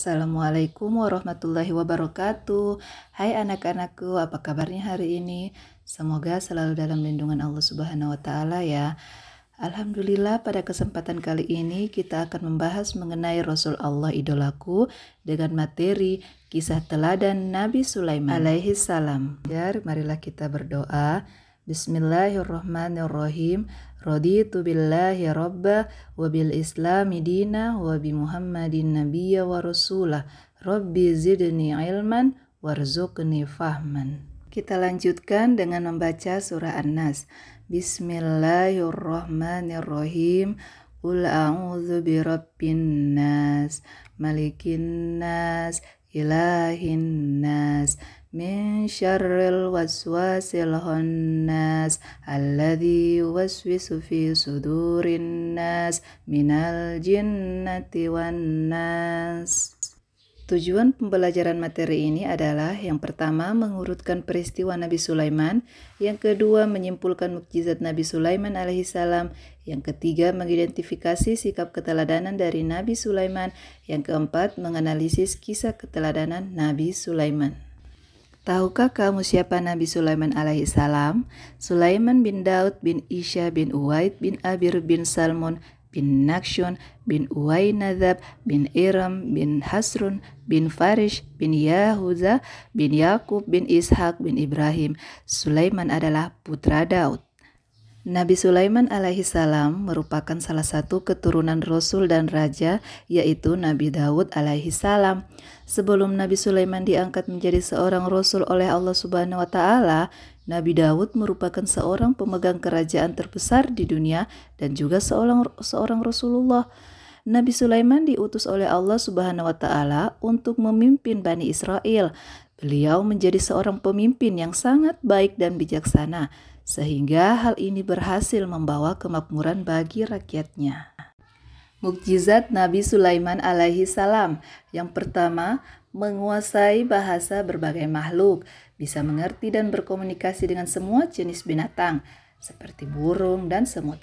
Assalamualaikum warahmatullahi wabarakatuh. Hai anak-anakku, apa kabarnya hari ini? Semoga selalu dalam lindungan Allah Subhanahu wa Ta'ala ya. Alhamdulillah, pada kesempatan kali ini kita akan membahas mengenai Rasul Allah idolaku dengan materi kisah teladan Nabi Sulaiman alaihi salam. Ya, marilah kita berdoa. Bismillahirrahmanirrahim. Raditu billahi rabba wa bil islami dina wa bi muhammadin nabiyya wa rasulah. Rabbi zidni ilman warzuqni fahman. Kita lanjutkan dengan membaca surah An-Nas. Bismillahirrahmanirrahim. Qul a'udzu birabbin nas, malikin nas, ilahin nas, min syarril waswasil khannas alladzi yuwaswisu fi sudurin nas minal jinnati wan nas. Tujuan pembelajaran materi ini adalah yang pertama mengurutkan peristiwa Nabi Sulaiman, yang kedua menyimpulkan mukjizat Nabi Sulaiman alaihissalam, yang ketiga mengidentifikasi sikap keteladanan dari Nabi Sulaiman, yang keempat menganalisis kisah keteladanan Nabi Sulaiman. Tahukah kamu siapa Nabi Sulaiman alaihissalam? Sulaiman bin Daud bin Isha bin Uwaid bin Abir bin Salmon bin Nakshon bin Uwainadab bin Iram bin Hasrun bin Farish bin Yahuza bin Yakub bin Ishak bin Ibrahim. Sulaiman adalah putra Daud. Nabi Sulaiman alaihissalam merupakan salah satu keturunan Rasul dan Raja, yaitu Nabi Daud alaihissalam. Sebelum Nabi Sulaiman diangkat menjadi seorang Rasul oleh Allah Subhanahu wa Ta'ala, Nabi Daud merupakan seorang pemegang kerajaan terbesar di dunia dan juga seorang Rasulullah. Nabi Sulaiman diutus oleh Allah Subhanahu wa Ta'ala untuk memimpin Bani Israel. Beliau menjadi seorang pemimpin yang sangat baik dan bijaksana, sehingga hal ini berhasil membawa kemakmuran bagi rakyatnya. Mukjizat Nabi Sulaiman alaihi salam. Yang pertama, menguasai bahasa berbagai makhluk, bisa mengerti dan berkomunikasi dengan semua jenis binatang, seperti burung dan semut.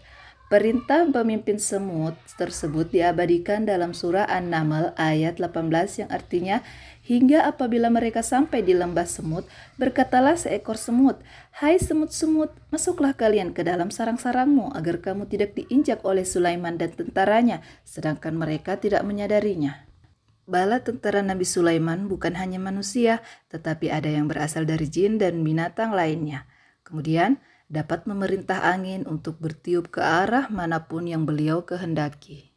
Perintah pemimpin semut tersebut diabadikan dalam surah An-Naml ayat 18 yang artinya, hingga apabila mereka sampai di lembah semut, berkatalah seekor semut, "Hai semut-semut, masuklah kalian ke dalam sarang-sarangmu agar kamu tidak diinjak oleh Sulaiman dan tentaranya, sedangkan mereka tidak menyadarinya." Bala tentara Nabi Sulaiman bukan hanya manusia, tetapi ada yang berasal dari jin dan binatang lainnya. Kemudian, dapat memerintah angin untuk bertiup ke arah manapun yang beliau kehendaki.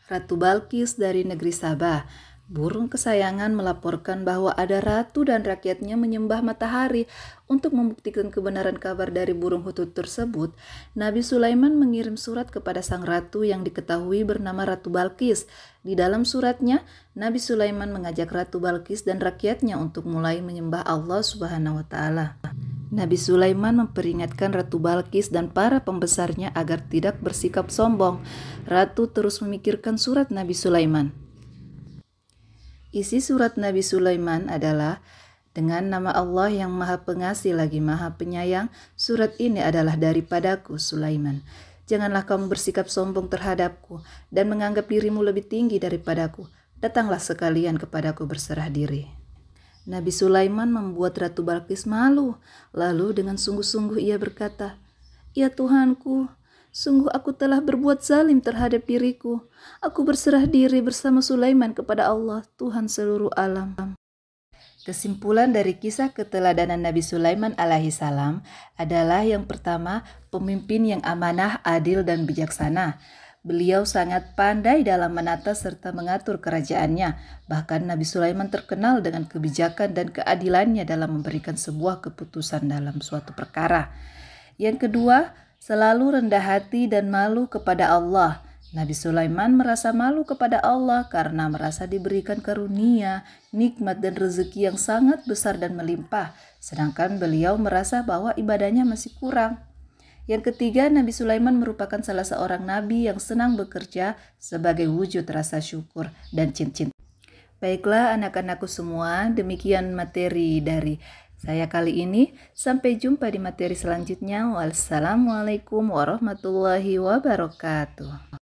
Ratu Balqis dari negeri Sabah, burung kesayangan, melaporkan bahwa ada ratu dan rakyatnya menyembah matahari. Untuk membuktikan kebenaran kabar dari burung hutut tersebut, Nabi Sulaiman mengirim surat kepada sang ratu yang diketahui bernama Ratu Balqis. Di dalam suratnya, Nabi Sulaiman mengajak Ratu Balqis dan rakyatnya untuk mulai menyembah Allah Subhanahu wa Ta'ala. Nabi Sulaiman memperingatkan Ratu Balqis dan para pembesarnya agar tidak bersikap sombong. Ratu terus memikirkan surat Nabi Sulaiman. Isi surat Nabi Sulaiman adalah, dengan nama Allah yang Maha Pengasih lagi Maha Penyayang, surat ini adalah daripadaku Sulaiman. Janganlah kamu bersikap sombong terhadapku dan menganggap dirimu lebih tinggi daripadaku. Datanglah sekalian kepadaku berserah diri. Nabi Sulaiman membuat Ratu Balqis malu. Lalu dengan sungguh-sungguh ia berkata, "Ya Tuhanku, sungguh aku telah berbuat zalim terhadap diriku. Aku berserah diri bersama Sulaiman kepada Allah, Tuhan seluruh alam." Kesimpulan dari kisah keteladanan Nabi Sulaiman alaihi salam adalah, yang pertama, pemimpin yang amanah, adil, dan bijaksana. Beliau sangat pandai dalam menata serta mengatur kerajaannya. Bahkan Nabi Sulaiman terkenal dengan kebijakan dan keadilannya dalam memberikan sebuah keputusan dalam suatu perkara. Yang kedua, selalu rendah hati dan malu kepada Allah. Nabi Sulaiman merasa malu kepada Allah karena merasa diberikan karunia, nikmat, dan rezeki yang sangat besar dan melimpah. Sedangkan beliau merasa bahwa ibadahnya masih kurang. Yang ketiga, Nabi Sulaiman merupakan salah seorang nabi yang senang bekerja sebagai wujud rasa syukur dan cinta. Baiklah anak-anakku semua, demikian materi dari saya kali ini. Sampai jumpa di materi selanjutnya. Wassalamualaikum warahmatullahi wabarakatuh.